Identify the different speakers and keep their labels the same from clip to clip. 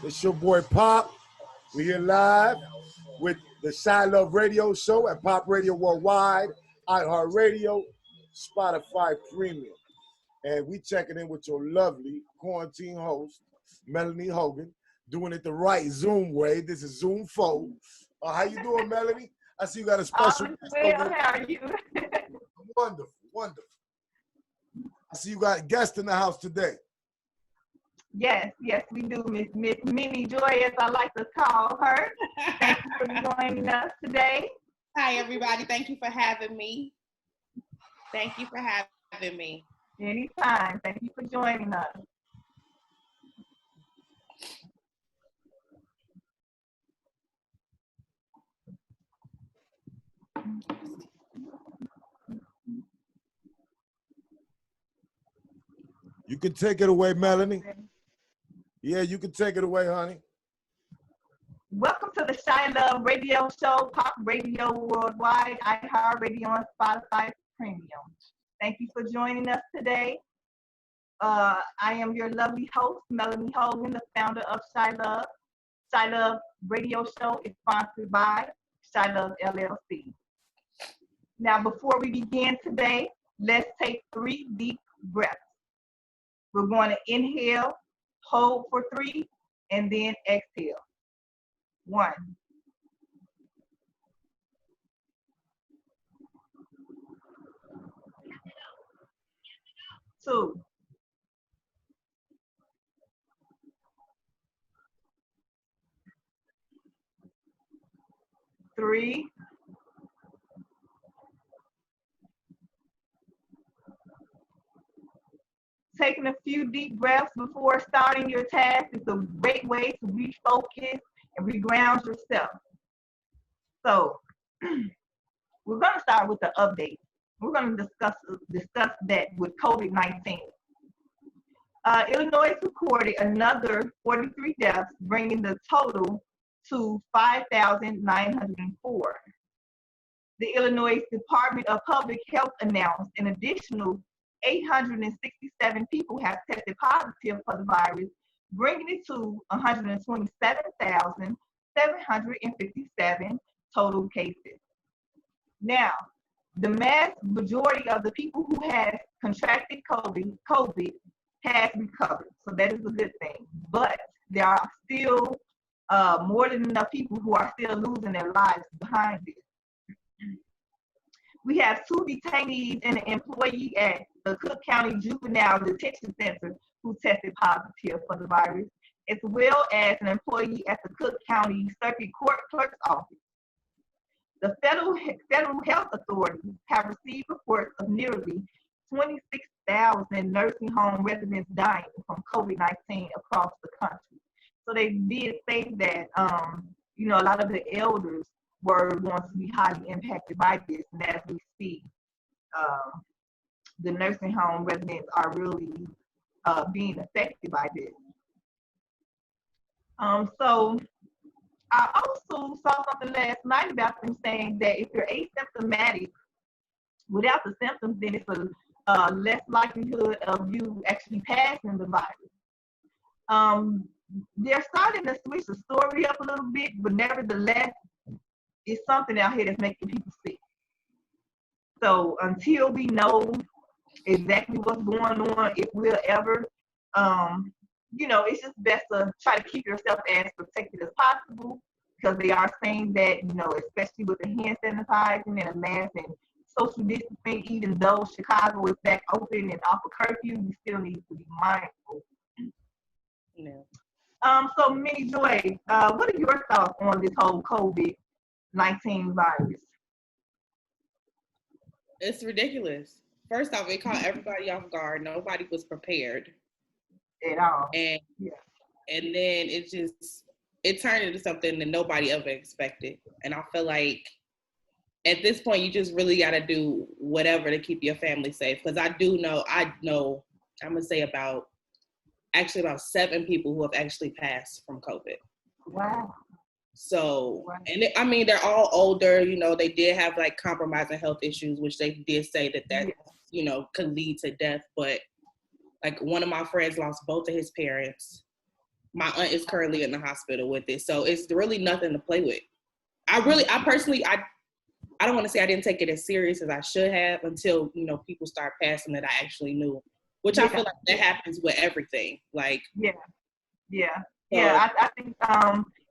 Speaker 1: It's your boy Pop. We're here live with the Chilove Radio Show at Pop Radio Worldwide, iHeartRadio, Spotify Premium. And we checking in with your lovely quarantine host, Melanie Hogan, doing it the right Zoom way. This is Zoom 4. How you doing, Melanie? I see you got a special guest
Speaker 2: well,
Speaker 1: over there.
Speaker 2: how are you?
Speaker 1: Wonderful, wonderful. I see you got a guest in the house today.
Speaker 2: Yes, we do, Miss Minnie Joy, as I like to call her. Thank you for joining us today.
Speaker 3: Hi, everybody. Thank you for having me. Thank you for having me.
Speaker 2: Anytime. Thank you for joining us.
Speaker 1: You can take it away, Melanie. Yeah, you can take it away, honey.
Speaker 2: Welcome to the Chilove Radio Show, Pop Radio Worldwide, iHeartRadio, and Spotify Premium. Thank you for joining us today. I am your lovely host, Melanie Hogan, the founder of Chilove. Chilove Radio Show is sponsored by Chilove LLC. Now, before we begin today, let's take 3 deep breaths. We're going to inhale, hold for 3, and then exhale. 1. 2. 3. 4. Taking a few deep breaths before starting your task is a great way to refocus and reground yourself. So we're going to start with the update. We're going to discuss that with COVID-19. Illinois recorded another 43 deaths, bringing the total to 5,904. The Illinois Department of Public Health announced an additional 867 people have tested positive for the virus, bringing it to 127,757 total cases. Now, the vast majority of the people who have contracted COVID has recovered, so that is a good thing. But there are still more than enough people who are still losing their lives behind this. We have 2 detainees and an employee at the Cook County Juvenile Detention Center who tested positive for the virus, as well as an employee at the Cook County Circuit Court Clerk's Office. The federal health authorities have received reports of nearly 26,000 nursing home residents dying from COVID-19 across the country. So they did say that, a lot of the elders were going to be highly impacted by this. And as we see, the nursing home residents are really being affected by this. So I also saw something last night about them saying that if you're asymptomatic without the symptoms, then it's a less likelihood of you actually passing the virus. They're starting to switch the story up a little bit, but nevertheless, it's something out here that's making people sick. So until we know exactly what's going on, if we'll ever, it's just best to try to keep yourself as protected as possible, because they are saying that, especially with the hand sanitizing and a mask and social distancing, even though Chicago is back open and off of curfew, we still need to be mindful.
Speaker 3: Yeah.
Speaker 2: So Minnie Joy, what are your thoughts on this whole COVID-19 virus?
Speaker 3: It's ridiculous. First off, it caught everybody off guard. Nobody was prepared
Speaker 2: At all.
Speaker 3: And then it turned into something that nobody ever expected. And I feel like at this point, you just really got to do whatever to keep your family safe. Because I know, I'm going to say about 7 people who have actually passed from COVID.
Speaker 2: Wow.
Speaker 3: So, and they're all older, they did have like compromising health issues, which they did say that could lead to death. But like one of my friends lost both of his parents. my aunt is currently in the hospital with it. So it's really nothing to play with. I personally, I don't want to say I didn't take it as serious as I should have until, people start passing that I actually knew, which I feel like that happens with everything. Like,
Speaker 2: I think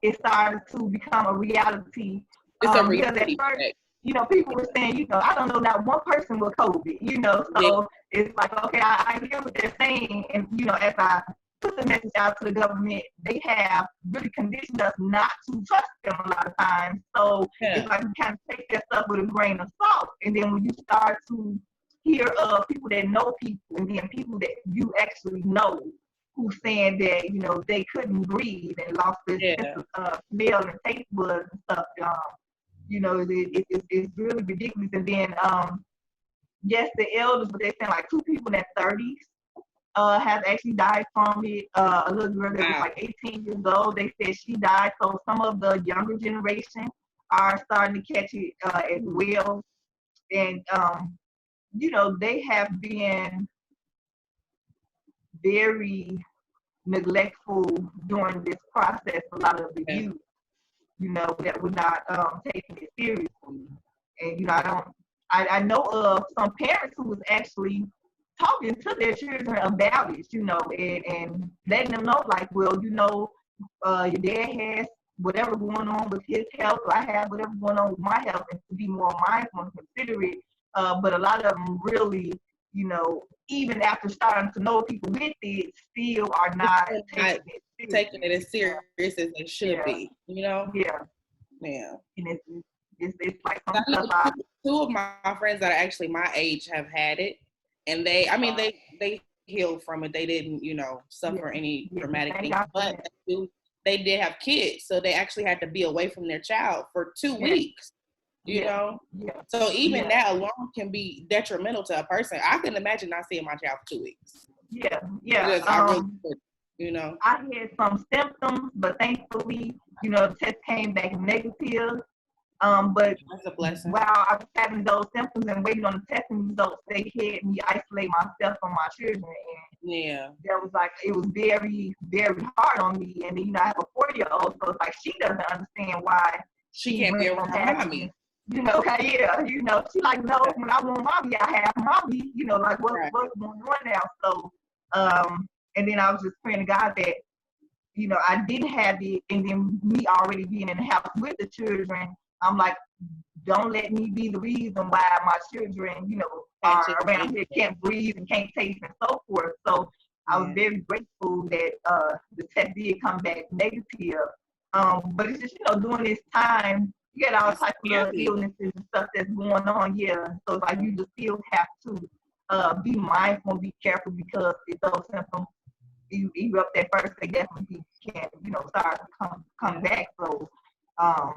Speaker 2: it started to become a reality.
Speaker 3: It's a
Speaker 2: because
Speaker 3: reality.
Speaker 2: at first, people were saying, I don't know not one person with COVID, so it's like, okay, I hear what they're saying, and as I put the message out to the government, they have really conditioned us not to trust them a lot of times. So it's like you kind of take that stuff with a grain of salt, and then when you start to hear of people that know people, and then people that you actually know who's saying that they couldn't breathe and lost their smell and taste buds and stuff. It's really ridiculous. And then yes, the elders, but they're saying like 2 people in their 30s has actually died from it. A little girl that was like 18 years old, they said she died. So some of the younger generation are starting to catch it as well. And they have been very neglectful during this process. A lot of the youth, that were not taking it seriously. And I know of some parents who was actually talking to their children about it, and letting them know, like, well, your dad has whatever going on with his health, or I have whatever going on with my health, and to be more mindful and considerate. But a lot of them really, even after starting to know people with it, still are not
Speaker 3: taking it as serious as they should be,
Speaker 2: Yeah. And it's like some stuff.
Speaker 3: 2 of my friends that are actually my age have had it, and they healed from it. They didn't, suffer any dramatic things, but they did have kids, so they actually had to be away from their child for 2 weeks. So even that alone can be detrimental to a person. I couldn't imagine not seeing my child for 2 weeks.
Speaker 2: Because I had some symptoms, but thankfully, the test came back negative. But
Speaker 3: that's a blessing.
Speaker 2: While I was having those symptoms and waiting on the testing results, they had me isolate myself from my children. And that was like, it was very, very hard on me. And then, I have a 4-year-old, so it's like she doesn't understand why
Speaker 3: she can't be around her mommy.
Speaker 2: She like, no, when I want mommy, I have mommy, like what's going on now? So, and then I was just praying to God that, I didn't have it, and then me already being in the house with the children, I'm like, don't let me be the reason why my children, are around here, can't breathe and can't taste and so forth. So I was very grateful that the test did come back negative. But it's just, during this time, you get all types of illnesses and stuff that's going on. So it's like you just still have to be mindful and be careful, because if those symptoms erupt at first, they definitely can, start to come back. So, I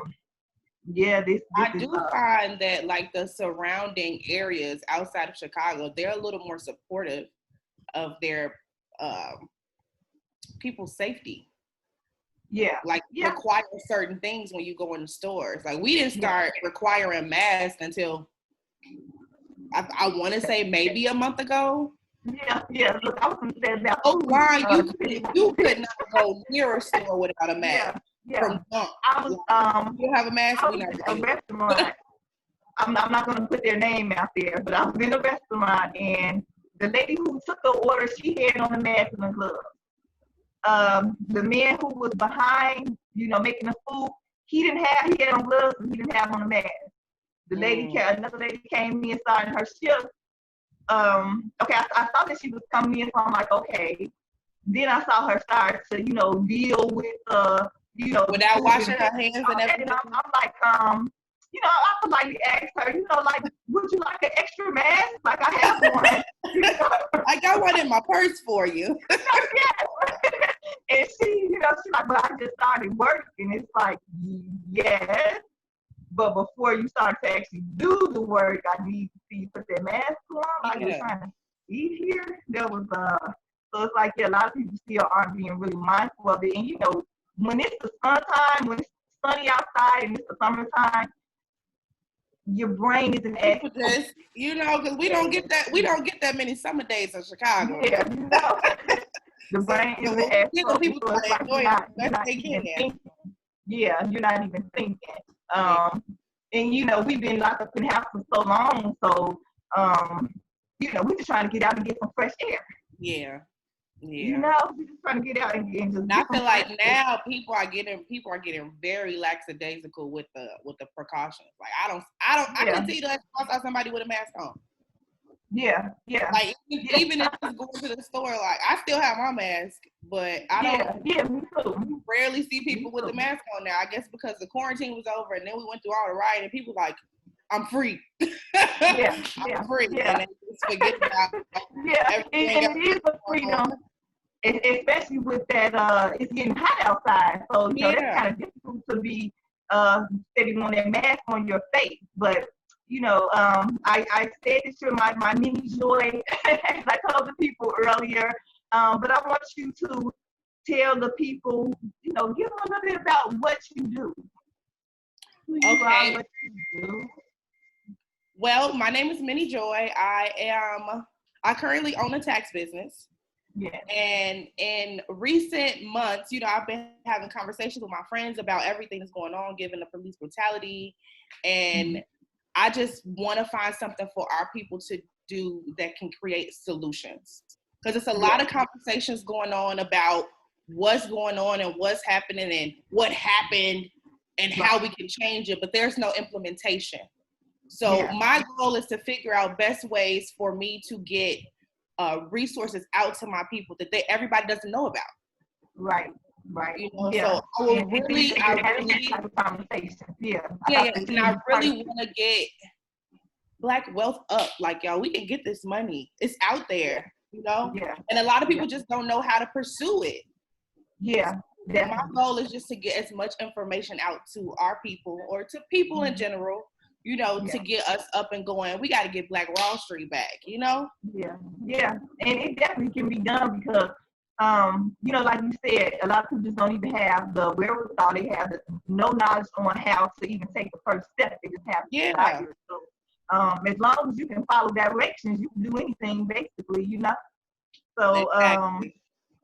Speaker 3: do find that like the surrounding areas outside of Chicago, they're a little more supportive of their people's safety. Require certain things when you go in the stores. Like we didn't start requiring masks until I want to say maybe a month ago.
Speaker 2: Look, I was going to say that.
Speaker 3: Oh, why you could not go near a store without a mask.
Speaker 2: I was
Speaker 3: you have a mask.
Speaker 2: I was in a restaurant. I'm not going to put their name out there, but I was in a restaurant, and the lady who took the order, she had on a mask and a glove. The man who was behind, making the food, he had on gloves and he didn't have on a mask. Another lady came in, starting her shift. I thought that she was coming in, so I'm like, okay. Then I saw her start to, deal with
Speaker 3: without washing her hands and everything.
Speaker 2: And I'm like, I politely asked her, like, would you like an extra mask? Like, I have one.
Speaker 3: I got one in my purse for you.
Speaker 2: And she's like, but I just started working. It's like, yes. But before you start to actually do the work, I need to see you put that mask on. Like, you're trying to eat here. There was, so it's like, a lot of people still aren't being really mindful of it. And, when it's the summertime, when it's sunny outside and it's the summertime, your brain isn't as
Speaker 3: because we don't get that many summer days in Chicago.
Speaker 2: The brain
Speaker 3: So
Speaker 2: isn't as
Speaker 3: the people
Speaker 2: focused, so it's
Speaker 3: to
Speaker 2: like
Speaker 3: enjoy
Speaker 2: you're
Speaker 3: it
Speaker 2: not,
Speaker 3: the best they
Speaker 2: even
Speaker 3: can.
Speaker 2: thinking. Yeah, you're not even thinking. And we've been locked up in the house for so long, so we're just trying to get out and get some fresh air.
Speaker 3: Yeah.
Speaker 2: We're just trying to get out and just.
Speaker 3: And I feel like now people are getting very lackadaisical with the precautions. Like I can see that I saw somebody with a mask on.
Speaker 2: Yeah.
Speaker 3: Like even if it's going to the store, like I still have my mask, but I don't.
Speaker 2: Yeah, me too.
Speaker 3: Rarely see people with the mask on now. I guess because the quarantine was over, and then we went through all the riot, and people like, I'm free. I'm free.
Speaker 2: Yeah.
Speaker 3: And they just forget about
Speaker 2: and it is a freedom, especially with that. It's getting hot outside, so that's kind of difficult to be sitting on that mask on your face, but. I said this to my mini joy, as I told the people earlier, but I want you to tell the people, give them a little bit about what you do. Who you are, what you do.
Speaker 3: Well, my name is Minnie Joy. I currently own a tax business.
Speaker 2: Yeah.
Speaker 3: And in recent months, I've been having conversations with my friends about everything that's going on, given the police brutality, and I just want to find something for our people to do that can create solutions. Because it's a lot of conversations going on about what's going on and what's happening and what happened and how we can change it, but there's no implementation. So my goal is to figure out best ways for me to get resources out to my people that everybody doesn't know about.
Speaker 2: Right.
Speaker 3: So I will really
Speaker 2: conversation.
Speaker 3: And I really want to get Black wealth up. Like, y'all, we can get this money. It's out there, and a lot of people just don't know how to pursue it. My goal is just to get as much information out to our people or to people in general, to get us up and going. We got to get Black Wall Street back,
Speaker 2: and it definitely can be done because like you said, a lot of people just don't even have the wherewithal. They have no knowledge on how to even take the first step. They just have desire. So, as long as you can follow directions, you can do anything, basically, So,
Speaker 3: exactly.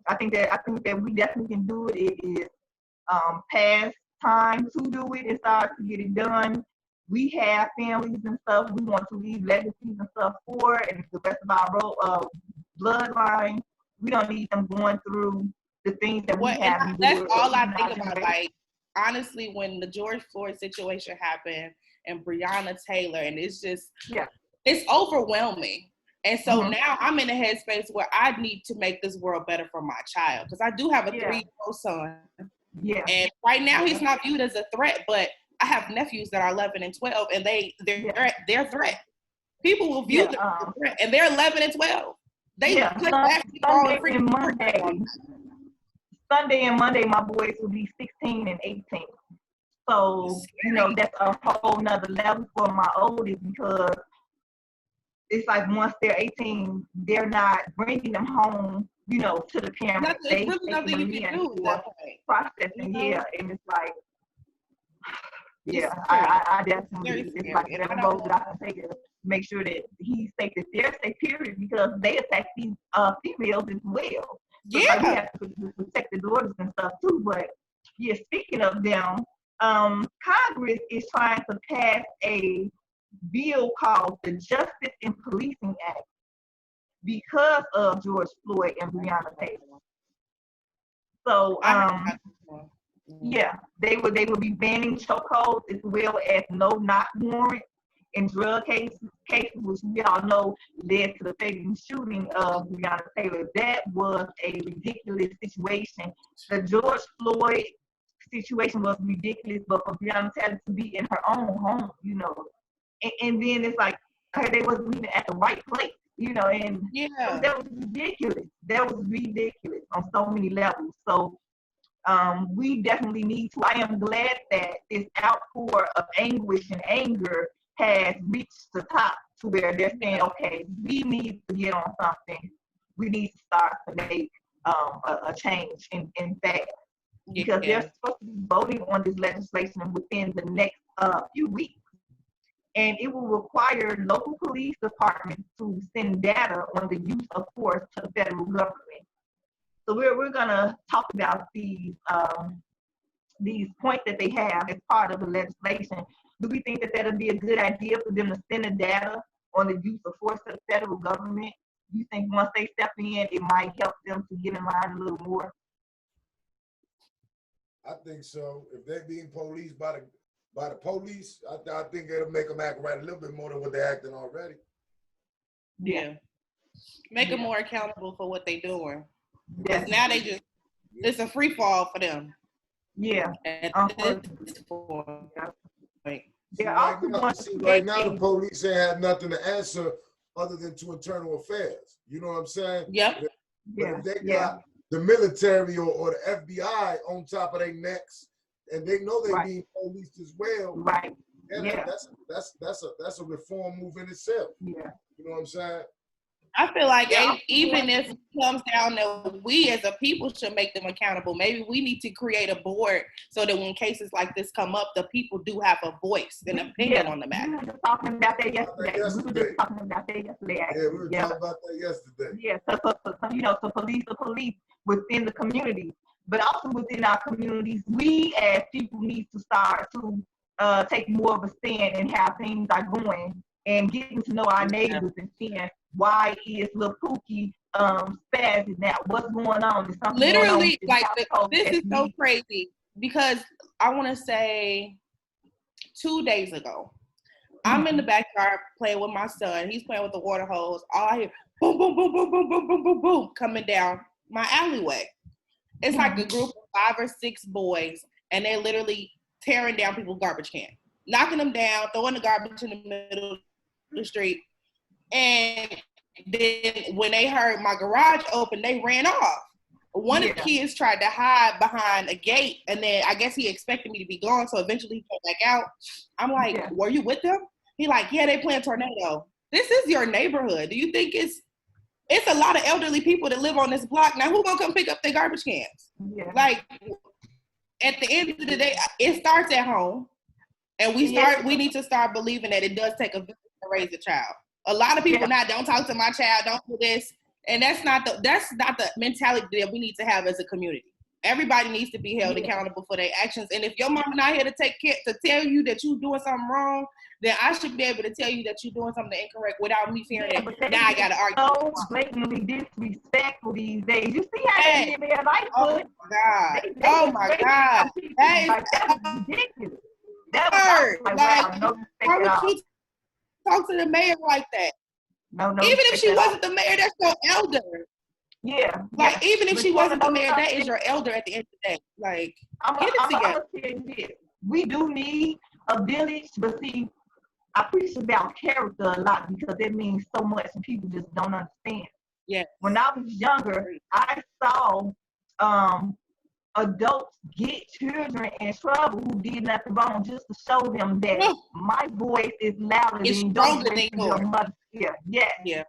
Speaker 2: I think that we definitely can do it. It is past time to do it and start to get it done. We have families and stuff we want to leave legacies and stuff for, and the rest of our bloodline. We don't need them going through the things that we have.
Speaker 3: That's all I think about. Like, honestly, when the George Floyd situation happened and Breonna Taylor, and it's just, it's overwhelming. And so now I'm in a headspace where I need to make this world better for my child. Because I do have a 3-year-old son. And right now he's not viewed as a threat, but I have nephews that are 11 and 12, and they're threat. People will view them as a threat, and they're 11 and 12.
Speaker 2: Sunday and Monday, my boys will be 16 and 18. So, that's a whole nother level for my oldest because it's like once they're 18, they're not bringing them home, to the parents.
Speaker 3: There's really nothing you can do at that point.
Speaker 2: Processing, and it's like, I definitely, it's like whatever road that I can take to make sure that he's safe, that they're safe, period, because they attack these females as well. So we have to protect the daughters and stuff too. But speaking of them, Congress is trying to pass a bill called the Justice in Policing Act because of George Floyd and Breonna Taylor. So they would be banning chokeholds as well as no-knock warrants in drug cases, which we all know led to the fatal shooting of Breonna Taylor. That was a ridiculous situation. The George Floyd situation was ridiculous, but for Breonna Taylor to be in her own home, and then it's like they wasn't even at the right place, and that was ridiculous. That was ridiculous on so many levels. So we definitely need to. I am glad that this outpour of anguish and anger has reached the top to where they're saying, okay, we need to get on something. We need to start to make a change in that. Because they're supposed to be voting on this legislation within the next few weeks. And it will require local police departments to send data on the use of force to the federal government. So we're gonna talk about these points that they have as part of the legislation. Do we think that that'll be a good idea for them to send the data on the use of force to the federal government? You think once they step in, it might help them to get in line a little more?
Speaker 1: I think so. If they're being policed by the police, I think it'll make them act right a little bit more than what they're acting already.
Speaker 3: Yeah. Make them more accountable for what they're doing. Because now it's a free fall for them.
Speaker 2: Yeah.
Speaker 1: Right now, the police ain't have nothing to answer other than to internal affairs. You know what I'm saying?
Speaker 3: Yep.
Speaker 1: But if they got the military or the FBI on top of their necks, and they know they being policed as well,
Speaker 2: right?
Speaker 1: That's a reform move in itself.
Speaker 2: Yeah.
Speaker 1: You know what I'm saying?
Speaker 3: I feel like even if it comes down to we as a people should make them accountable. Maybe we need to create a board so that when cases like this come up, the people do have a voice and opinion on the matter.
Speaker 2: We were just talking about that yesterday.
Speaker 1: Yeah, we were talking about that yesterday.
Speaker 2: Yeah, so police are police within the community, but also within our communities, we as people need to start to take more of a stand in how things are going and getting to know our neighbors and seeing why is Lil Pookie spazzing now? What's going on? Is something
Speaker 3: literally
Speaker 2: going on
Speaker 3: this is so crazy because I want to say 2 days ago, I'm in the backyard playing with my son. He's playing with the water hose. All I hear boom, boom, boom, boom, boom, boom, boom, boom, boom coming down my alleyway. It's like a group of 5 or 6 boys, and they're literally tearing down people's garbage cans, knocking them down, throwing the garbage in the middle of the street. And then when they heard my garage open, they ran off. One of the kids tried to hide behind a gate, and then I guess he expected me to be gone, so eventually he came back out. I'm like, were you with them? He like, yeah, they playing Tornado. This is your neighborhood. Do you think it's a lot of elderly people that live on this block? Now, who gonna come pick up their garbage cans? Yeah. Like, at the end of the day, it starts at home, and we need to start believing that it does take a village to raise a child. A lot of people now don't talk to my child, don't do this, and that's not the mentality that we need to have as a community. Everybody needs to be held accountable for their actions, and if your mama not here to tell you that you're doing something wrong, then I should be able to tell you that you're doing something incorrect without me fearing that now I gotta argue.
Speaker 2: So blatantly disrespectful these days. You see how they live their life?
Speaker 3: Oh my God!
Speaker 2: That was ridiculous. That was
Speaker 3: how would you talk to the mayor like that?
Speaker 2: No.
Speaker 3: Even if she wasn't the mayor, that's your elder.
Speaker 2: Yeah.
Speaker 3: Like, even if she wasn't the mayor, that is your elder at the end of the day. Like, get it together.
Speaker 2: I'm gonna tell you this. We do need a village, but see, I preach about character a lot because it means so much and people just don't understand.
Speaker 3: Yeah.
Speaker 2: When I was younger, I saw adults get children in trouble who did nothing wrong just to show them that my voice is louder than your mother. Yeah.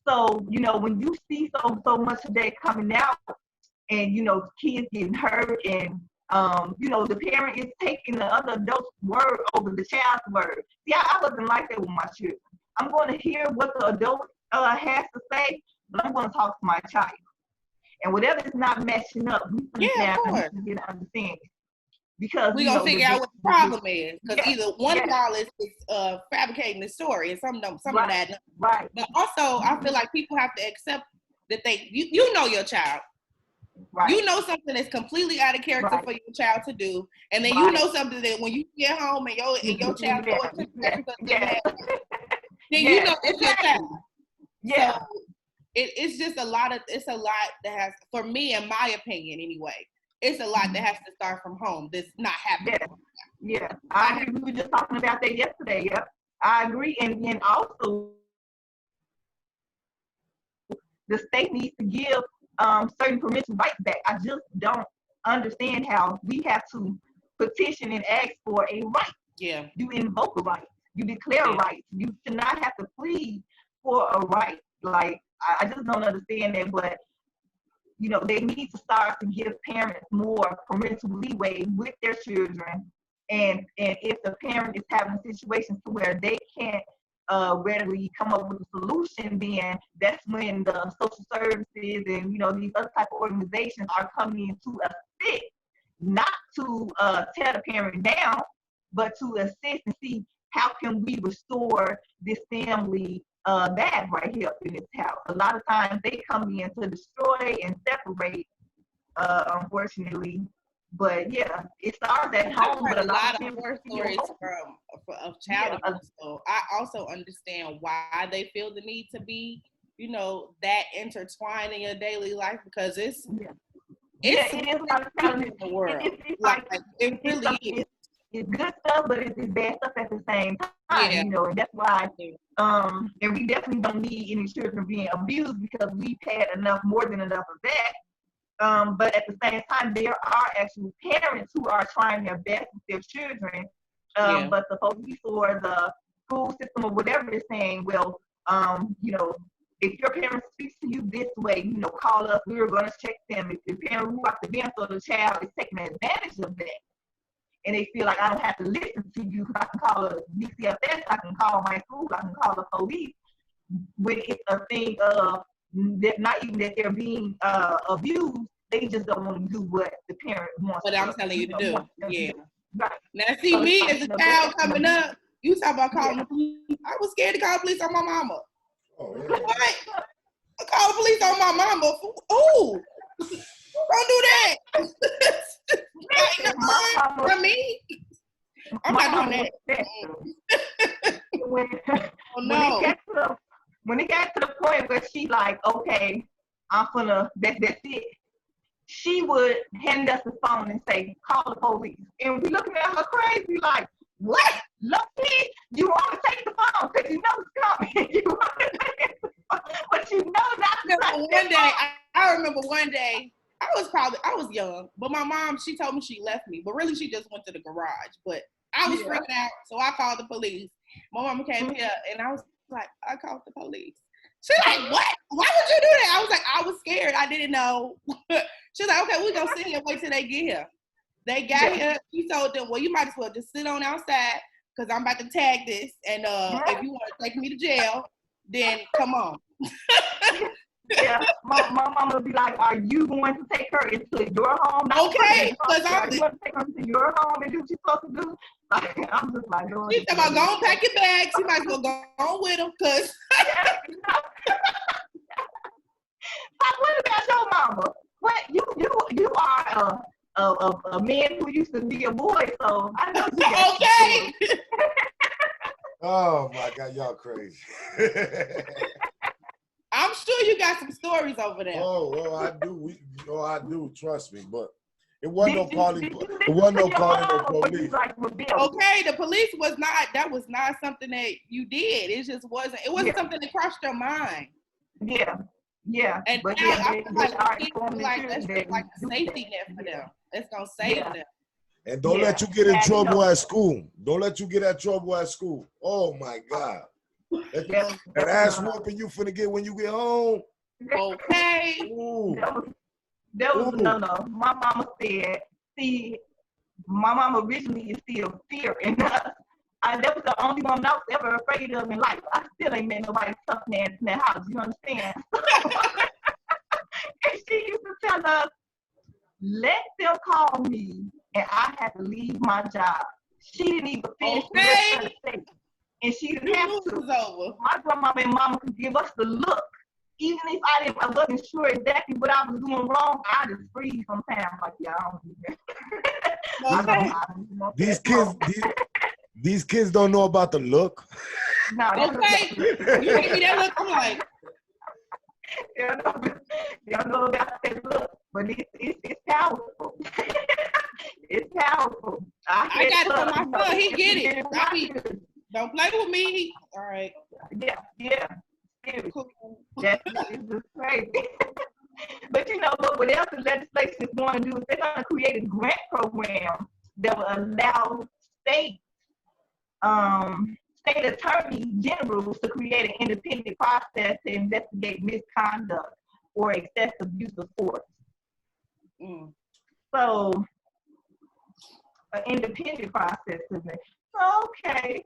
Speaker 2: So, when you see so much of that coming out and, kids getting hurt and, the parent is taking the other adult's word over the child's word. See, I wasn't like that with my children. I'm going to hear what the adult has to say, but I'm going to talk to my child. And whatever is not matching up, we can get an understanding. Because
Speaker 3: we're going to figure out what the problem is. Because either one child is fabricating the story and some of that.
Speaker 2: Right.
Speaker 3: But also, I feel like people have to accept that you know your child. Right. You know something that's completely out of character for your child to do. And then you know something that when you get home and your child goes to then you know it's your child.
Speaker 2: Yeah.
Speaker 3: So it's just a lot that has, for me, in my opinion anyway, it's a lot that has to start from home. That's not happening.
Speaker 2: Yeah. I agree. We were just talking about that yesterday. Yep. I agree. And also the state needs to give certain permission rights back. I just don't understand how we have to petition and ask for a right.
Speaker 3: Yeah.
Speaker 2: You invoke a right. You declare a right. You should not have to plead for a right. Like, I just don't understand that, but they need to start to give parents more parental leeway with their children. And if the parent is having situations to where they can't readily come up with a solution, then that's when the social services and, these other type of organizations are coming in to assist, not to tear the parent down, but to assist and see how can we restore this family bag right here in this house. A lot of times they come in to destroy and separate, unfortunately. But yeah, it starts at home.
Speaker 3: I've heard
Speaker 2: but
Speaker 3: a lot of horror stories of child abuse. So I also understand why they feel the need to be, that intertwined in your daily life, because it is a lot of times in the world. It really is.
Speaker 2: It's good stuff, but it's bad stuff at the same time, and that's why, and we definitely don't need any children being abused, because we've had more than enough of that. But at the same time, there are actual parents who are trying their best with their children, but the police or the school system or whatever is saying, well, if your parent speaks to you this way, call us, we're going to check them. If the parent who out the bench or the child is taking advantage of that, and they feel like I don't have to listen to you, I can call a DCFS, I can call my school, I can call the police, when it's a thing of that, not even that they're being abused, they just don't want to do what the parent wants.
Speaker 3: What I'm telling you to do. Yeah.
Speaker 2: Right.
Speaker 3: Now, see, me as a child coming up, you talk about calling the police. I was scared to call the police on my mama.
Speaker 1: Oh, yeah.
Speaker 3: What? I call the police on my mama. Ooh. Don't do that. For me, I'm not doing that.
Speaker 2: When it got to the point where she like, okay, I'm gonna, that's it. She would hand us the phone and say, call the police. And we looking at her crazy like, what? Lucky, you want to take the phone because you know it's coming. But you know not.
Speaker 3: One day, I remember one day, I was young, but my mom, she told me she left me, but really she just went to the garage. But I was freaking out, so I called the police. My mama came here, and I was like, I called the police. She's like, what? Why would you do that? I was like, I was scared. I didn't know. She's like, okay, we're going to sit here and wait till they get here. They got here. She told them, well, you might as well just sit on outside because I'm about to tag this. And if you want to take me to jail, then come on.
Speaker 2: Yeah, my mom would be like, are you going to take her into your home?
Speaker 3: Okay, because
Speaker 2: I'm going to take her into your home and do what you're supposed to do. Like, I'm just like, no.
Speaker 3: She's talking about go and pack your bags. You might as well go on with them because.
Speaker 2: What about your mama? What you are a man who used to be a boy, so I know you got
Speaker 3: okay.
Speaker 1: Oh my God, y'all crazy.
Speaker 3: I'm sure you got some stories over there.
Speaker 1: Oh, I do. I do. Trust me, but it wasn't no calling. It wasn't no calling no police.
Speaker 3: Okay, the police was not. That was not something that you did. It just wasn't. It wasn't something that crossed your mind.
Speaker 2: Yeah.
Speaker 3: And
Speaker 2: but
Speaker 3: now I feel like that's
Speaker 2: just
Speaker 3: like a safety net for them. It's gonna save them.
Speaker 1: And don't let you get in trouble at school. Don't let you get in trouble at school. Oh my God. That ass whooping you finna get when you get home.
Speaker 3: Okay.
Speaker 1: Ooh.
Speaker 2: That was no. My mama said, see, my mama originally instilled fear in us. That was the only one I was ever afraid of in life. I still ain't met nobody tough man in that house. You understand? And she used to tell us, let them call me, and I had to leave my job. She didn't even finish the rest of the statement. And she didn't have to. My grandmama and mama could give us the look. Even if I wasn't sure exactly what I was doing wrong, I just freeze sometimes. Like, yeah, I don't do that.
Speaker 1: These kids don't know about the look.
Speaker 2: No,
Speaker 3: okay. You give me that look, I'm like.
Speaker 2: They don't know about that look, but it's powerful. It's powerful.
Speaker 3: I got it from my son. He get it. Don't play with me. All right.
Speaker 2: Yeah. Cool. That's just crazy. But what else the legislation is going to do is they're going to create a grant program that will allow state attorney generals to create an independent process to investigate misconduct or excessive use of force. So, an independent process is it? Okay.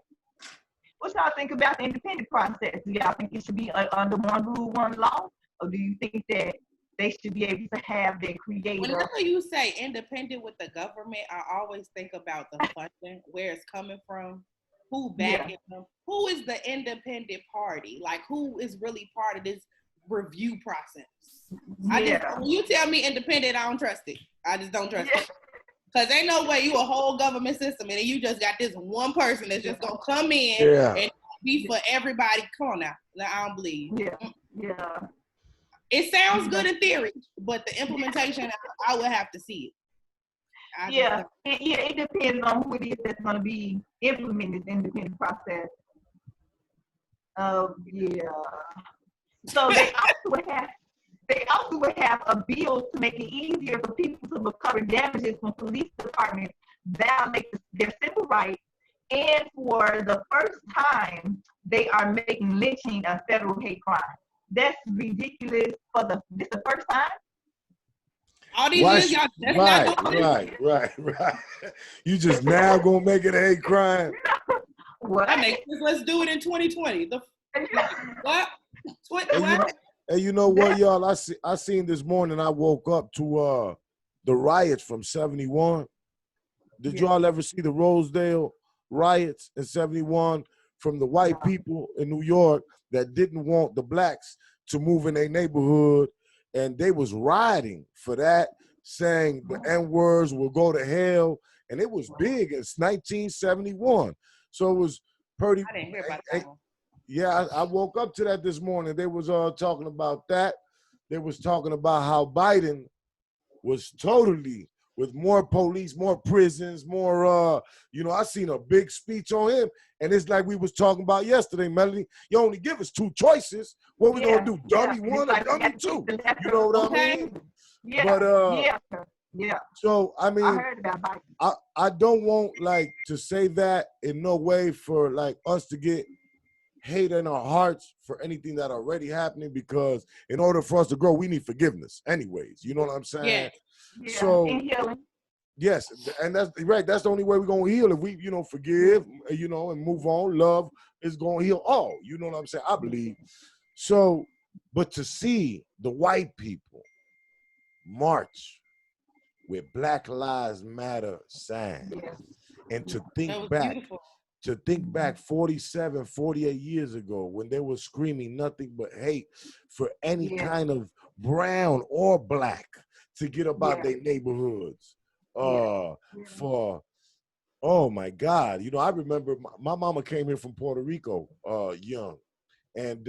Speaker 2: What y'all think about the independent process? Do y'all think it should be under one rule, one law? Or do you think that they should be able to have their creator?
Speaker 3: Whenever you say independent with the government, I always think about the funding, where it's coming from, who backing them, who is the independent party, like who is really part of this review process. When you tell me independent, I don't trust it. I just don't trust it. Because ain't no way you a whole government system and then you just got this one person that's just going to come in and be for everybody. Come on now. I don't believe.
Speaker 2: Yeah.
Speaker 3: It sounds good in theory, but the implementation, I would have to see it.
Speaker 2: It depends on who it is that's going to be implementing this independent process. So they also would have a bill to make it easier for people to recover damages when police departments violate their civil rights, and for the first time, they are making lynching a federal hate crime. That's ridiculous. This the first time.
Speaker 3: All these years, y'all.
Speaker 1: Right. You just now gonna make it a hate crime?
Speaker 2: What?
Speaker 3: That makes sense. Let's do it in 2020. What? What?
Speaker 1: And you know what, y'all? I seen this morning. I woke up to the riots from '71. Did y'all ever see the Rosedale riots in '71 from the white people in New York that didn't want the blacks to move in their neighborhood, and they was rioting for that, saying the N-words will go to hell, and it was big. It's 1971, so it was pretty.
Speaker 3: I didn't hear about that one.
Speaker 1: Yeah, I woke up to that this morning. They was talking about that. They was talking about how Biden was totally with more police, more prisons, more, I seen a big speech on him. And it's like we was talking about yesterday, Melanie. You only give us two choices. What we gonna do, dummy one or dummy two? You know what I mean? So, I mean,
Speaker 2: I heard about Biden.
Speaker 1: I don't want, to say that in no way for, us to get hate in our hearts for anything that already happening, because in order for us to grow, we need forgiveness anyways. You know what I'm saying? So yes, and that's right. That's the only way we're gonna heal. If we, forgive, and move on. Love is gonna heal all. You know what I'm saying? I believe. So, but to see the white people march with Black Lives Matter signs, and to think back.
Speaker 3: Beautiful.
Speaker 1: To think back 47, 48 years ago when they were screaming nothing but hate for any kind of brown or black to get about their neighborhoods. For, oh my God. I remember my mama came here from Puerto Rico young. And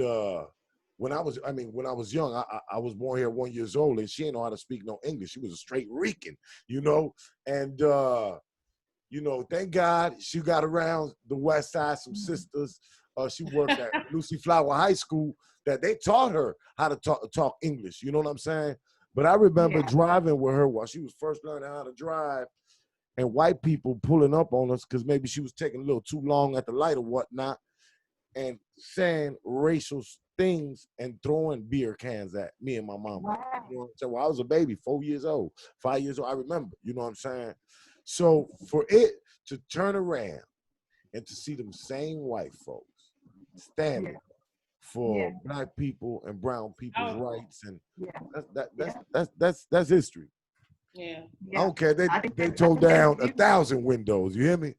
Speaker 1: when I was young, I was born here 1 year old, and she didn't know how to speak no English. She was a straight Rican, and thank God she got around the West Side, some sisters. She worked at Lucy Flower High School that they taught her how to talk English. You know what I'm saying? But I remember driving with her while she was first learning how to drive, and white people pulling up on us because maybe she was taking a little too long at the light or whatnot, and saying racial things and throwing beer cans at me and my mama.
Speaker 2: Wow.
Speaker 1: You know what I'm saying? Well, I was a baby, 4 years old, 5 years old. I remember. You know what I'm saying? So for it to turn around and to see them same white folks standing for black people and brown people's rights, and that's history.
Speaker 3: Yeah.
Speaker 1: I don't care. They tore down 1,000 windows. You hear me?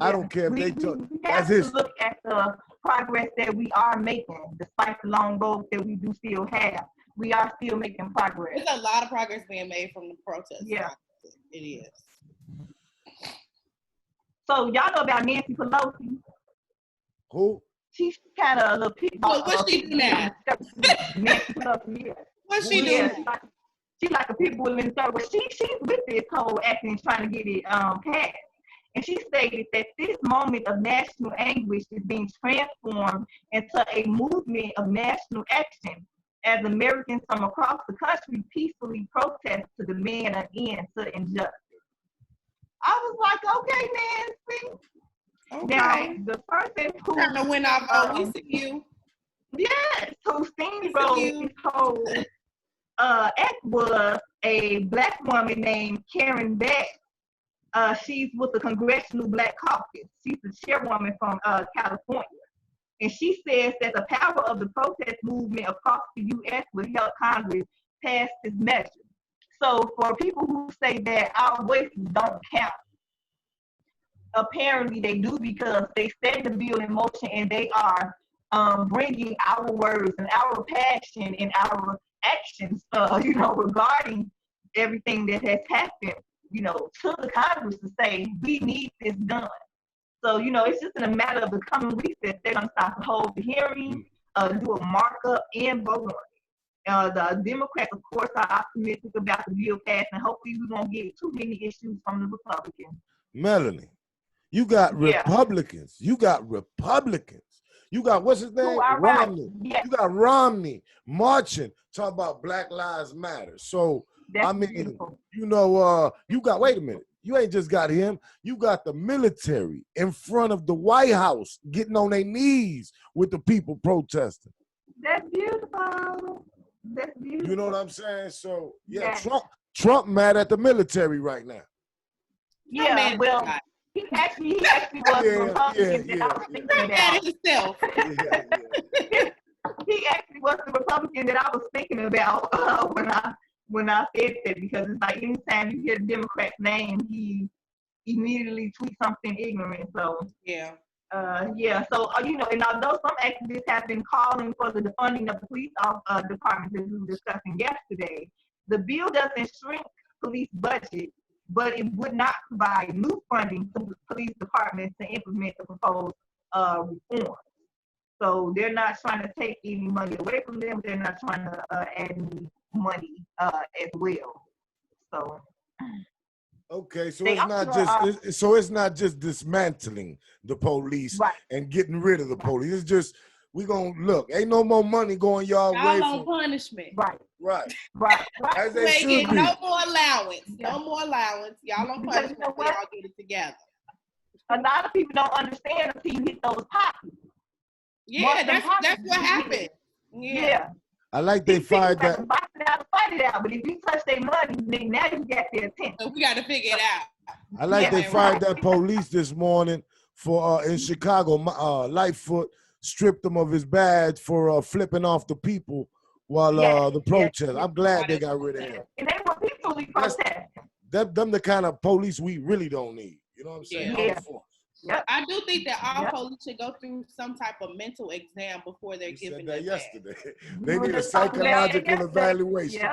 Speaker 1: I don't care if they tore. That's history.
Speaker 2: Look at the progress that we are making, despite the long road that we do still have. We are still making progress.
Speaker 3: There's a lot of progress being made from the protests.
Speaker 2: Yeah,
Speaker 3: it is.
Speaker 2: So y'all know about Nancy Pelosi?
Speaker 1: Who?
Speaker 2: She's kind of a little pig.
Speaker 3: What's she doing now?
Speaker 2: Nancy Pelosi,
Speaker 3: What's she doing?
Speaker 2: She's like a pit bull in the circle. She's with this whole acting, trying to get it passed. And she stated that this moment of national anguish is being transformed into a movement of national action as Americans from across the country peacefully protest to demand an end to injustice. I was like, okay, Nancy.
Speaker 3: Okay.
Speaker 2: Now, the person who
Speaker 3: trying to win our vote, we see you.
Speaker 2: Yes, who steamrolled this whole act was a black woman named Karen Beck. She's with the Congressional Black Caucus. She's the chairwoman from California. And she says that the power of the protest movement across the U.S. will help Congress pass this measure. So for people who say that our voices don't count, apparently they do, because they set the bill in motion and they are bringing our words and our passion and our actions, regarding everything that has happened, to the Congress to say we need this done. So, it's just in a matter of the coming weeks that they're going to start to hold the hearing, do a markup, and vote on it. The Democrats, of course, are optimistic about the bill passing. Hopefully, we won't get too many issues from the Republicans.
Speaker 1: Melanie, you got Republicans. You got Republicans. You got, what's his name? Romney. Yes. You got Romney marching, talking about Black Lives Matter. So, that's beautiful. You got, wait a minute. You ain't just got him. You got the military in front of the White House getting on their knees with the people protesting.
Speaker 2: That's beautiful. That's beautiful.
Speaker 1: You know what I'm saying? So, Trump mad at the military right now.
Speaker 2: Yeah, well, he actually was a Republican that I was thinking about.
Speaker 3: Himself.
Speaker 2: He actually was the Republican that I was thinking about when I said that, because it's like anytime you hear the Democrat's name, he immediately tweets something ignorant. So
Speaker 3: yeah.
Speaker 2: So and although some activists have been calling for the defunding of the police departments, as we were discussing yesterday, the bill doesn't shrink police budget, but it would not provide new funding to the police departments to implement the proposed reform. So they're not trying to take any money away from them. They're not trying to add any money as well. So
Speaker 1: okay, so it's not just dismantling the police and getting rid of the police. It's just we gonna look. Ain't no more money going y'all way.
Speaker 3: Y'all on punishment.
Speaker 1: Right.
Speaker 3: As they should get no more allowance. No more allowance. Y'all on punishment. Y'all get it together.
Speaker 2: A lot of people don't understand until you hit those pockets.
Speaker 3: Yeah, that's what happened. Yeah.
Speaker 1: I like they fired that.
Speaker 2: Fight it out, but if you touch their money, then now you got their attention.
Speaker 3: So we got to figure it out.
Speaker 1: I like they fired that police this morning for in Chicago. Lightfoot stripped him of his badge for flipping off the people while the protest. I'm glad they got rid of him.
Speaker 2: And they were peacefully protesting.
Speaker 1: Them the kind of police we really don't need. You know what I'm saying?
Speaker 2: Yeah.
Speaker 3: Yep. I do think that all police should go through some type of mental exam before they're given that
Speaker 1: yesterday. They need a psychological evaluation.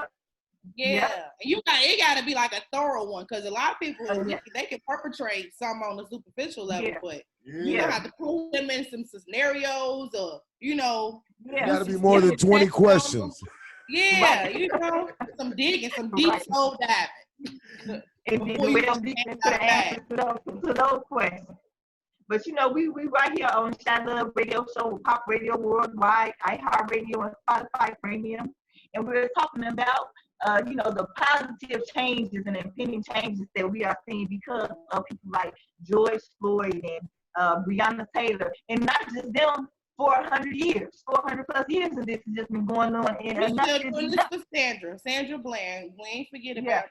Speaker 3: Yeah. It got to be like a thorough one, because a lot of people they can perpetrate some on a superficial level, but you have to pull them in some scenarios, or
Speaker 1: it got to be more than 20 questions.
Speaker 3: Yeah, some digging, some deep soul diving.
Speaker 2: And then we'll dig into the answers to those questions. But we right here on Chilove Radio Show, Pop Radio Worldwide, iHeartRadio, and Spotify Premium, and we're talking about the positive changes and impending changes that we are seeing because of people like George Floyd and Breonna Taylor, and not just them. 400 plus years of this has just been going on. And
Speaker 3: we're still doing this for Sandra Bland. We ain't forget about her.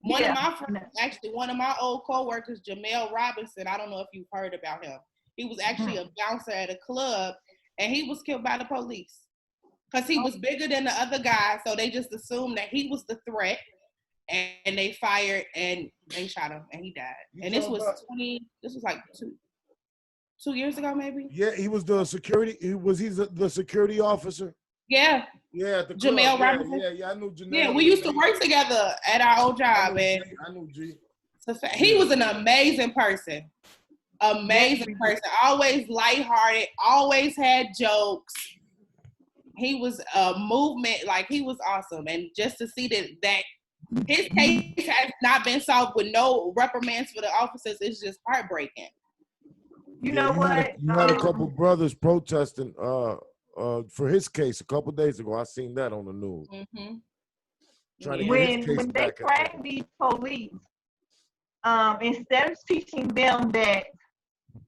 Speaker 3: One of my friends, actually, one of my old co-workers, Jamel Robinson, I don't know if you've heard about him. He was actually a bouncer at a club, and he was killed by the police because he was bigger than the other guy, so they just assumed that he was the threat, and they fired, and they shot him, and he died. And this was like 2 years ago, maybe?
Speaker 1: Yeah, he was the security, he's the security officer?
Speaker 3: Yeah.
Speaker 1: Yeah, at the
Speaker 3: Jamel Robinson.
Speaker 1: Yeah, I knew Janelle.
Speaker 3: Yeah, we used to work together at our old job.
Speaker 1: I knew G.
Speaker 3: He was an amazing person. Always lighthearted, always had jokes. He was a movement, he was awesome. And just to see that his case has not been solved with no reprimands for the officers is just heartbreaking.
Speaker 2: You know what?
Speaker 1: You had a couple brothers protesting for his case a couple days ago. I seen that on the news.
Speaker 2: Mm-hmm. When they train these police, instead of teaching them that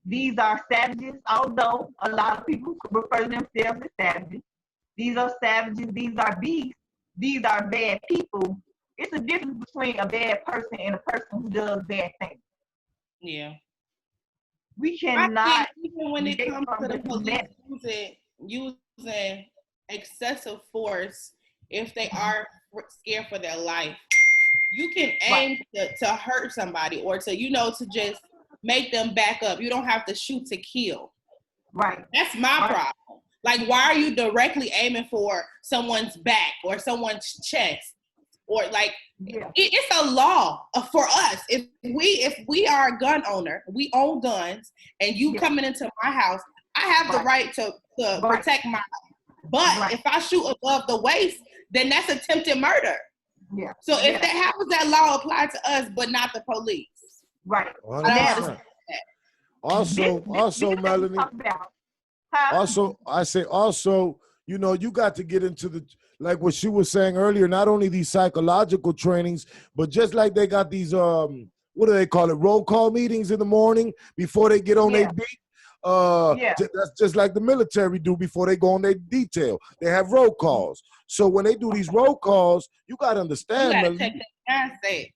Speaker 2: these are savages, although a lot of people refer to themselves as savages, these are savages, these are beasts, these are bad people. It's a difference between a bad person and a person who does bad things.
Speaker 3: Yeah.
Speaker 2: we
Speaker 3: I
Speaker 2: cannot.
Speaker 3: think even when it comes to the police using excessive force, if they are scared for their life, you can aim to hurt somebody or to, to just make them back up. You don't have to shoot to kill.
Speaker 2: Right.
Speaker 3: That's my problem. Like, why are you directly aiming for someone's back or someone's chest? Or like, it's a law for us. If we are a gun owner, we own guns, and you coming into my house, I have the right to protect my life. But if I shoot above the waist, then that's attempted murder. Yeah. So if how does that law apply to us, but not the police? Right.
Speaker 1: Also, Melanie. Also, you got to get into like what she was saying earlier, not only these psychological trainings, but just like they got these, what do they call it? Roll call meetings in the morning before they get on their beat. That's just like the military do before they go on their detail. They have roll calls. So when they do these roll calls, you got to understand.
Speaker 3: You got to take the mindset.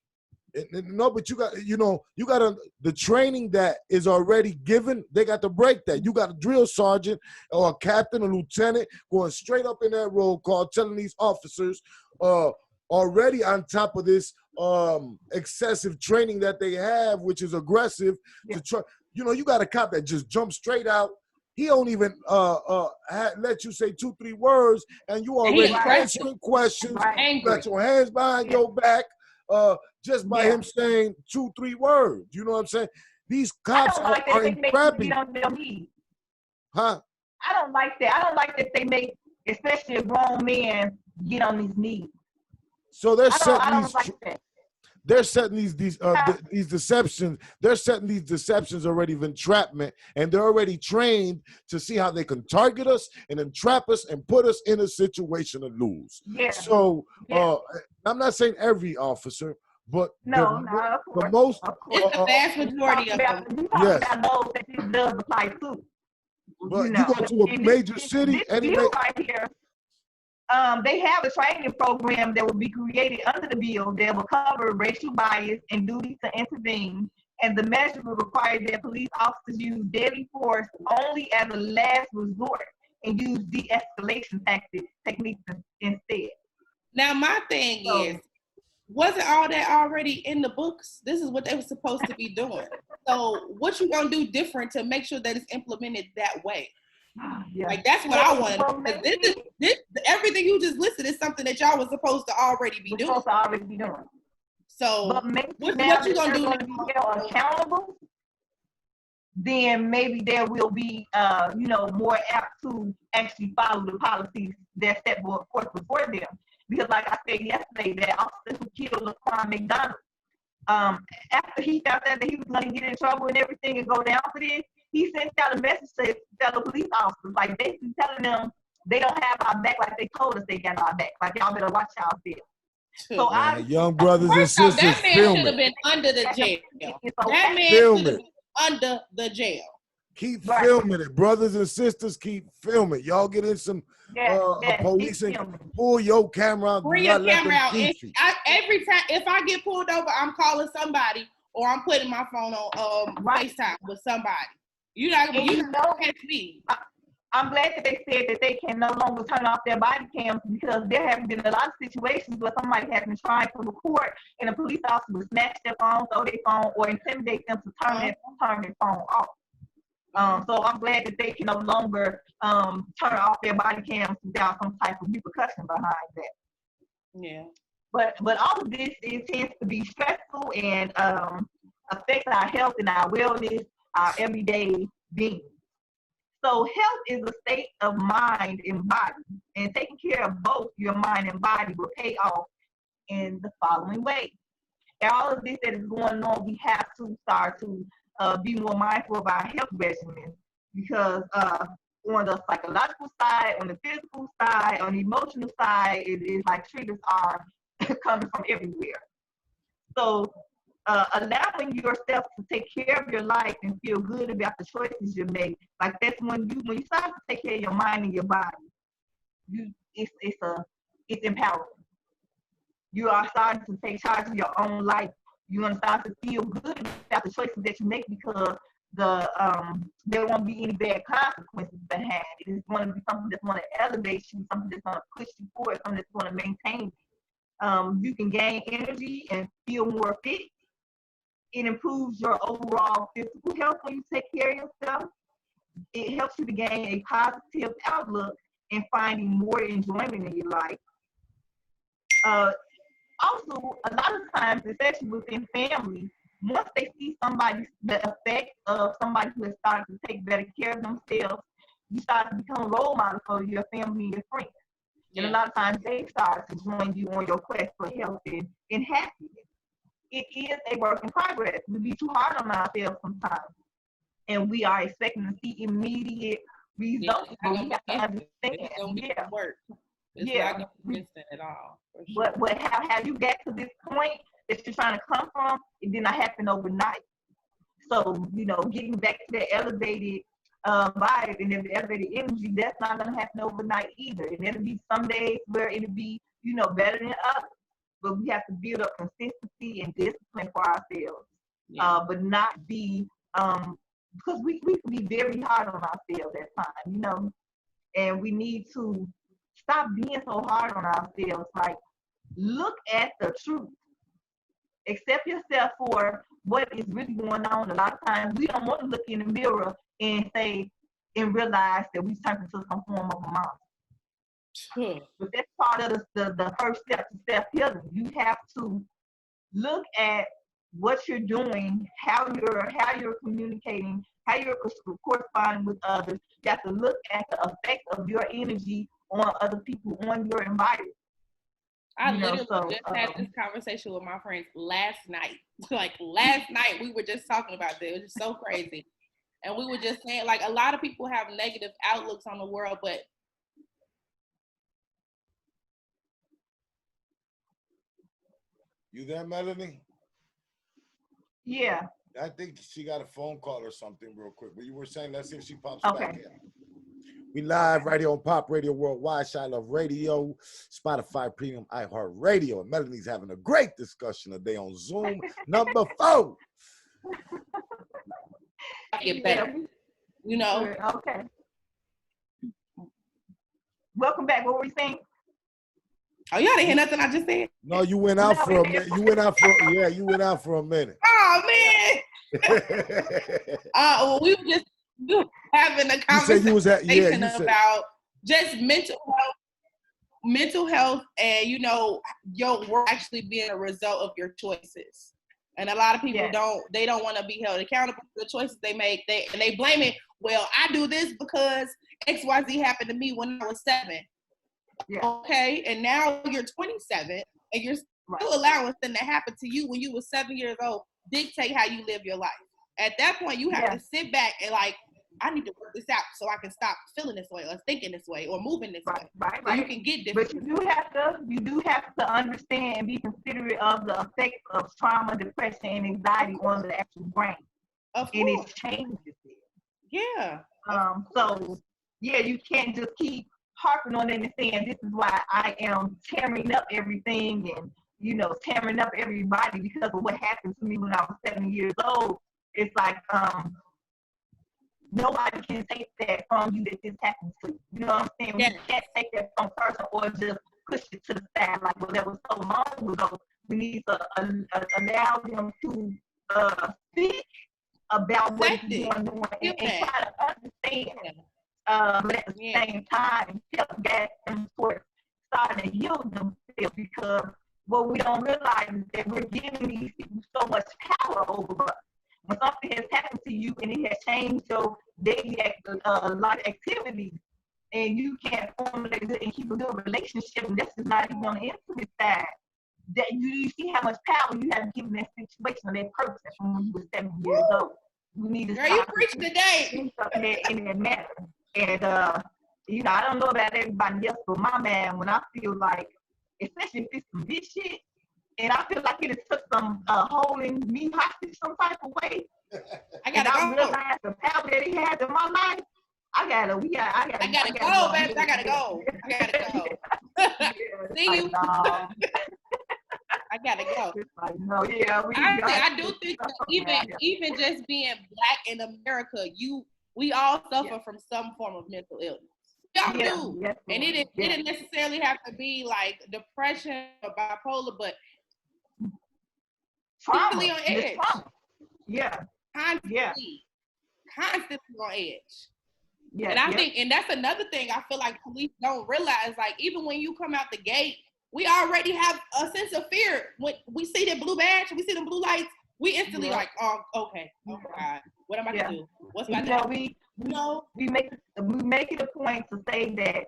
Speaker 1: No, but you got the training that is already given, they got to break that. You got a drill sergeant or a captain, a lieutenant going straight up in that roll call, telling these officers already on top of this excessive training that they have, which is aggressive, to try. You got a cop that just jumps straight out. He don't even let you say 2-3 words, and you already answering questions. You got your hands behind your back. Just by him saying 2-3 words. You know what I'm saying? These cops are crappy. Huh?
Speaker 2: I don't like that. I don't like that they make, especially a grown man, get on his knees.
Speaker 1: So they're setting these deceptions. They're setting these deceptions already of entrapment, and they're already trained to see how they can target us and entrap us and put us in a situation to lose. Yeah. So I'm not saying every officer, but the most.
Speaker 3: It's the vast majority of them.
Speaker 2: Yes. About those that this does apply to.
Speaker 1: But you go to a major city,
Speaker 2: right here. They have a training program that will be created under the bill that will cover racial bias and duty to intervene, and the measure will require that police officers use deadly force only as a last resort and use de-escalation techniques instead.
Speaker 3: Now, my thing is, wasn't all that already in the books? This is what they were supposed to be doing. So what you gonna do different to make sure that it's implemented that way? Yeah. Like, that's what I want to know. This everything you just listed is something that y'all was supposed to already be doing. So what you gonna do now?
Speaker 2: Accountable, then maybe there will be more apt to actually follow the policies that set forth before them. Because like I said yesterday, that officer who killed Laquan McDonald, after he found out that he was going to get in trouble and everything and go down for this, he sent out a message to fellow police officers, like basically telling them they don't have our back like they told us they got our back. Like, y'all better watch yourself. So
Speaker 1: young brothers and sisters,
Speaker 3: that man should have been under the jail. That man should have been under the jail.
Speaker 1: Keep filming it, brothers and sisters. Keep filming. Y'all get in some police and pull your camera out.
Speaker 3: Bring your camera out. Every time, if I get pulled over, I'm calling somebody or I'm putting my phone on FaceTime with somebody. You not gonna catch me.
Speaker 2: I'm glad that they said that they can no longer turn off their body cams, because there have been a lot of situations where somebody has been trying to record and a police officer will snatch their phone, throw their phone, or intimidate them to turn their phone off. So I'm glad that they can no longer turn off their body cams without some type of repercussion behind that.
Speaker 3: Yeah.
Speaker 2: But all of this tends to be stressful and affects our health and our wellness, our everyday being. So health is a state of mind and body, and taking care of both your mind and body will pay off in the following way. And all of this that is going on, we have to start to be more mindful of our health regimen, because on the psychological side, on the physical side, on the emotional side, it is like triggers are coming from everywhere. So allowing yourself to take care of your life and feel good about the choices you make, like that's when you start to take care of your mind and your body, it's empowering. You are starting to take charge of your own life. You're going to start to feel good about the choices that you make, because there won't be any bad consequences behind it. It's going to be something that's going to elevate you, something that's going to push you forward, something that's going to maintain you. You can gain energy and feel more fit. It improves your overall physical health when you take care of yourself. It helps you to gain a positive outlook and finding more enjoyment in your life. Also, a lot of times, especially within family, once they see the effect of somebody who has started to take better care of themselves, you start to become a role model for your family and your friends. Yeah. And a lot of times they start to join you on your quest for health and happiness. It is a work in progress. We be too hard on ourselves sometimes. And we are expecting to see immediate results.
Speaker 3: Yeah, but we have to understand. It's going to be work. It's not going to be instant at all.
Speaker 2: Sure. But how you got to this point that you're trying to come from, it did not happen overnight. So, getting back to the elevated vibe and the elevated energy, that's not going to happen overnight either. And it'll be some days where it'll be, better than others. But we have to build up consistency and discipline for ourselves. Yeah. But not be, because we can be very hard on ourselves at times, and we need to stop being so hard on ourselves. Like, look at the truth. Accept yourself for what is really going on. A lot of times we don't want to look in the mirror and realize that we turned into some form of a monster. But that's part of the first step to self-healing. You have to look at what you're doing, how you're communicating, how you're corresponding with others. You have to look at the effect of your energy on other people, on your environment.
Speaker 3: I literally just had this conversation with my friends last night. Like last night, we were just talking about this. It was just so crazy. And we were just saying, like, a lot of people have negative outlooks on the world, but
Speaker 1: you there, Melanie?
Speaker 2: Yeah.
Speaker 1: I think she got a phone call or something real quick. But you were saying, let's see if she pops back in. We live right here on Pop Radio Worldwide, Chilove Radio, Spotify Premium, iHeart Radio. And Melanie's having a great discussion today on Zoom number 4.
Speaker 3: Get better,
Speaker 2: Okay. Welcome back. What were we saying?
Speaker 3: Oh, y'all didn't hear nothing I just said?
Speaker 1: No, you went out for a minute. You went out for a minute.
Speaker 3: Oh, man. Well, we were just having a conversation about just mental health and, your work actually being a result of your choices. And a lot of people don't want to be held accountable for the choices they make. They blame it. Well, I do this because XYZ happened to me when I was 7. Yeah. Okay, and now you're 27 and you're still allowing something that happened to you when you were 7 years old dictate how you live your life. At that point, you have to sit back and I need to work this out so I can stop feeling this way or thinking this way or moving this way. Right. So you can get different.
Speaker 2: But you do have to understand and be considerate of the effects of trauma, depression, and anxiety on the actual brain.
Speaker 3: Of course.
Speaker 2: And it changes it.
Speaker 3: Yeah.
Speaker 2: So you can't just keep harping on it and saying this is why I am tearing up everything and tearing up everybody because of what happened to me when I was 7 years old. It's like nobody can take that from you that this happened to you. You know what I'm saying? Yeah. We can't take that from a person or just push it to the side like, well, that was so long ago. We need to allow them to speak about what is going on and try to understand. But at the same time, help guide them towards starting to heal themselves, because what we don't realize is that we're giving these people so much power over us. When something has happened to you and it has changed your daily life activities, and you can't formulate it and keep a good relationship, and this is not even on the intimate side, that you see how much power you have given that situation or that person from when you were 7 years old. We need to
Speaker 3: start. Girl, you preaching today.
Speaker 2: In that matter. And, I don't know about everybody else, but my man, when I feel like, especially if it's some big shit, and I feel like it took some holding me hostage some type of way. I realized the power that he had in my life. I gotta go, baby. I gotta go. See you.
Speaker 3: I gotta go.
Speaker 2: It's like, no, yeah,
Speaker 3: I do think that even just being Black in America, we all suffer from some form of mental illness. We all do. Yes, and it didn't necessarily have to be like depression or bipolar, but constantly on edge.
Speaker 2: Yeah.
Speaker 3: Constantly on edge.
Speaker 2: Yeah.
Speaker 3: And I think, and that's another thing I feel like police don't realize, like, even when you come out the gate, we already have a sense of fear. When we see the blue badge, we see the blue lights, we instantly like, oh, okay, oh God, what am I gonna do? What's about to happen? We make it a point to say that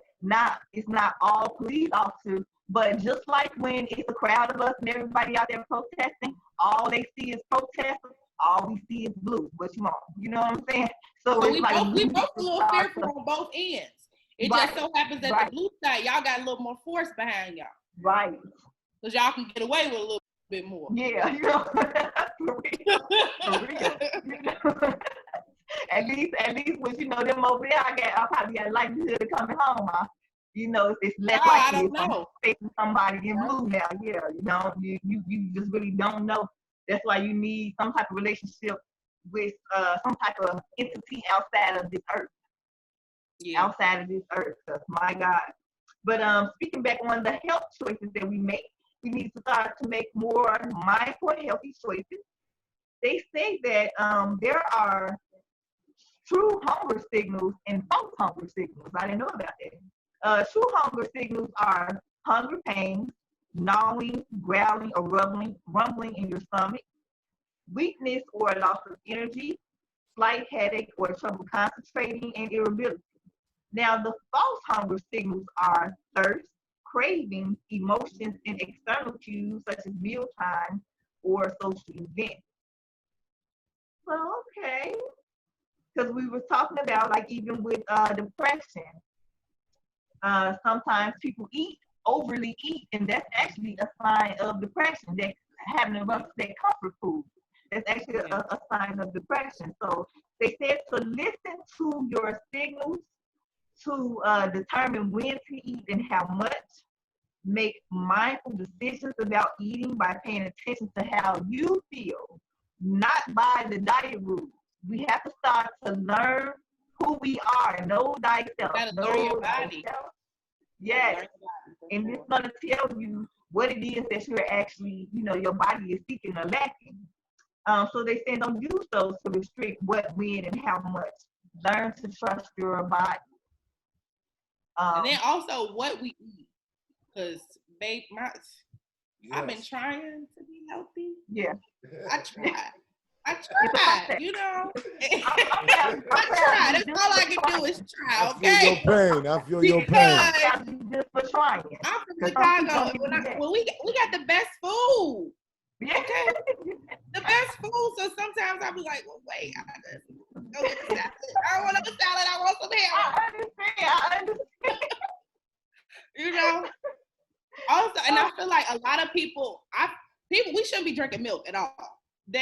Speaker 3: it's not all police officers, but just like when it's a crowd of us and everybody out there protesting, all they see is protesters, all we see is blue. What you want? You know what I'm saying? So it's we both a little fearful on both ends. It just so happens that the blue side, y'all got a little more force behind y'all.
Speaker 2: Right.
Speaker 3: Because y'all can get away with a little bit more.
Speaker 2: Yeah, you know, for real. You know? At least when them over there, I'll probably got a likelihood of coming home. It's less likely if I'm facing somebody in blue now. Yeah, you just really don't know. That's why you need some type of relationship with some type of entity outside of this earth. Yeah. Outside of this earth, my God. But speaking back on the health choices that we make, we need to start to make more mindful and healthy choices. They say that there are true hunger signals and false hunger signals. I didn't know about that. True hunger signals are hunger pains, gnawing, growling, or rumbling in your stomach, weakness or loss of energy, slight headache or trouble concentrating, and irritability. Now, the false hunger signals are thirst, cravings, emotions, and external cues such as mealtime or social events. Well, okay. Because we were talking about, like, even with depression, sometimes people overly eat, and that's actually a sign of depression. They're having a rough that comfort food. That's actually a sign of depression. So they said to listen to your signals to determine when to eat and how much. Make mindful decisions about eating by paying attention to how you feel, not by the diet rules. We have to start to learn who we are. Know thyself. Know your body. Yes. And it's going to tell you what it is that you're actually, your body is seeking or lacking. So they say don't use those to restrict what, when, and how much. Learn to trust your body.
Speaker 3: And then also what we eat. Because, babe, I've been trying to be healthy.
Speaker 2: Yeah.
Speaker 3: I tried. I tried. I tried. That's all I can do is try, okay?
Speaker 1: I feel your pain.
Speaker 2: Just for trying.
Speaker 3: I'm from Chicago. We got the best food. Okay? The best food. So sometimes I'll be like, well, wait, I gotta go with the salad. I don't want no salad. I want some ham.
Speaker 2: I understand.
Speaker 3: Also, and I feel like a lot of people, we shouldn't be drinking milk at all. The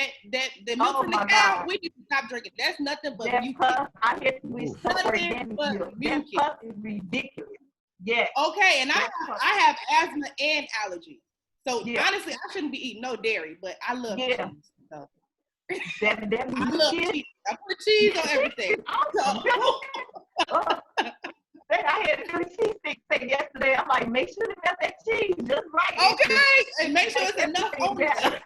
Speaker 3: milk from the cow, we need to stop drinking. That's nothing but mucus.
Speaker 2: I get with nothing but mucus. That is ridiculous. Yeah.
Speaker 3: Okay, and I have asthma and allergies. So honestly, I shouldn't be eating no dairy, but I love cheese. So. I love cheese. I put cheese on everything.
Speaker 2: I had a Philly cheesesteak yesterday. I'm like, make sure to have that cheese just right.
Speaker 3: Okay, and make sure it's enough on there.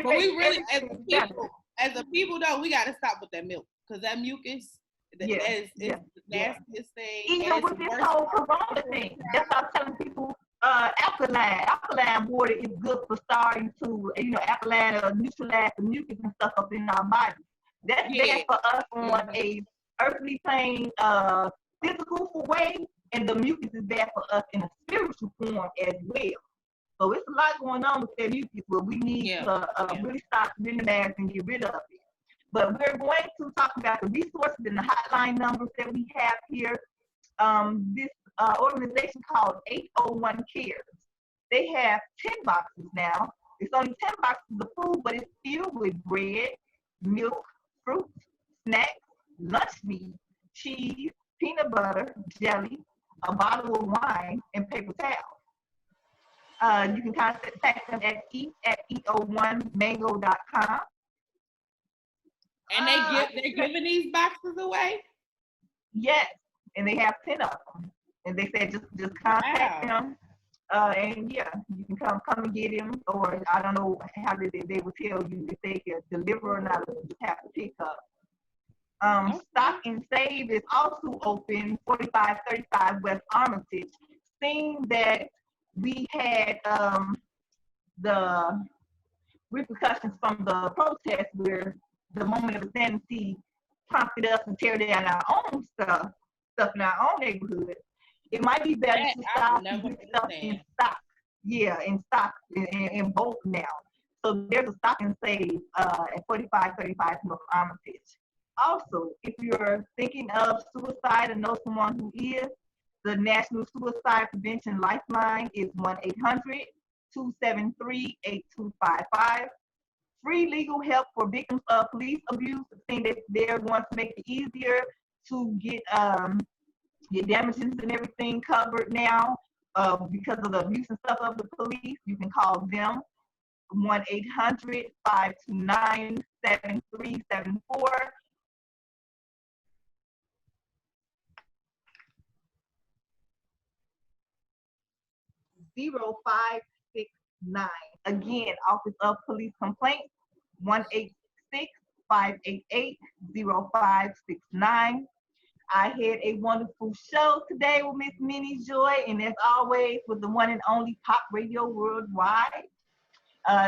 Speaker 3: But we really, as a people, though, we got to stop with that milk because that mucus is the nastiest thing.
Speaker 2: Even with this whole corona thing, that's why I'm telling people, alkaline water is good for starting to, alkaline or neutralize the mucus and stuff up in our bodies. That's there for us on a earthly plane, physical way, and the mucus is there for us in a spiritual form as well. So it's a lot going on with that mucus, but we need to really stop minimizing and get rid of it. But we're going to talk about the resources and the hotline numbers that we have here. This organization called 801 Cares. They have 10 boxes now. It's only 10 boxes of food, but it's filled with bread, milk, fruit, snacks, lunch meat, cheese, peanut butter, jelly, a bottle of wine, and paper towels. You can contact them at eat@eat01mango.com.
Speaker 3: And they're giving these boxes away?
Speaker 2: Yes, and they have 10 of them. And they said just contact them. And yeah, you can come and get them, or I don't know how they will tell you if they can deliver or not, or just have to pick up. Stock and Save is also open, 4535 West Armitage. Seeing that we had the repercussions from the protest where the moment of insanity prompted us to tear down our own stuff in our own neighborhood, it might be better to stop and get stuff in stock. Yeah, in stock, in bulk now. So there's a Stock and Save at 4535 North Armitage. Also, if you're thinking of suicide or know someone who is, the National Suicide Prevention Lifeline is 1-800-273-8255. Free legal help for victims of police abuse. Saying that they're going to make it easier to get damages and everything covered now because of the abuse and stuff of the police. You can call them 1-800-529-7374. 0569. Again, Office of Police Complaints, 1-866-588-0569. I had a wonderful show today with Miss Minnie Joy, and as always, with the one and only Pop Radio Worldwide.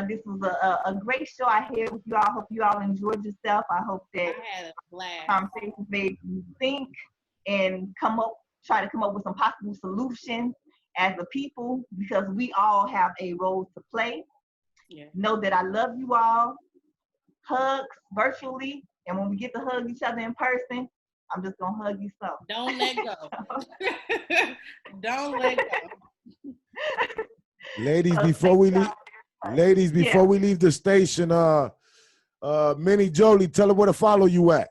Speaker 2: This was a great show I had with you all. I hope you all enjoyed yourself. I hope that conversations made you think and try to come up with some possible solutions as a people, because we all have a role to play. Yeah. Know that I love you all. Hugs virtually, and when we get to hug each other in person, I'm just gonna hug you so.
Speaker 3: Don't let go. Don't let go.
Speaker 1: Ladies, before we leave the station, Minnie Jolie, tell her where to follow you at.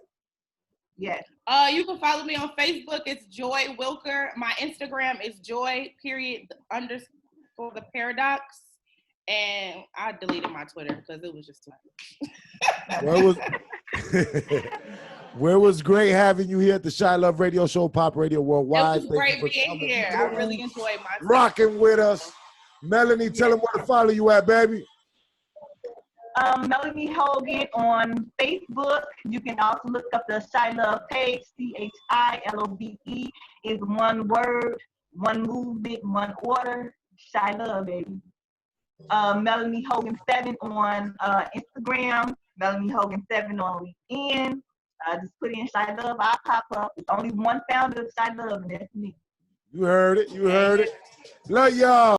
Speaker 2: Yes.
Speaker 3: You can follow me on Facebook. It's Joy Wilker. My Instagram is Joy__the_paradox. And I deleted my Twitter because it was just too much.
Speaker 1: Where was great having you here at the Chilove Radio Show, Pop Radio Worldwide.
Speaker 3: It was great being here. I really enjoyed myself.
Speaker 1: Rocking with us. Melanie, tell them where to follow you at, baby.
Speaker 2: Melanie Hogan on Facebook. You can also look up the Chilove page. CHILOVE is one word, one movement, one order. Chilove, baby. Melanie Hogan 7 on Instagram. Melanie Hogan 7 on LinkedIn. Just put in Chilove, I'll pop up. There's only one founder of Chilove, and that's me.
Speaker 1: You heard it. Love y'all.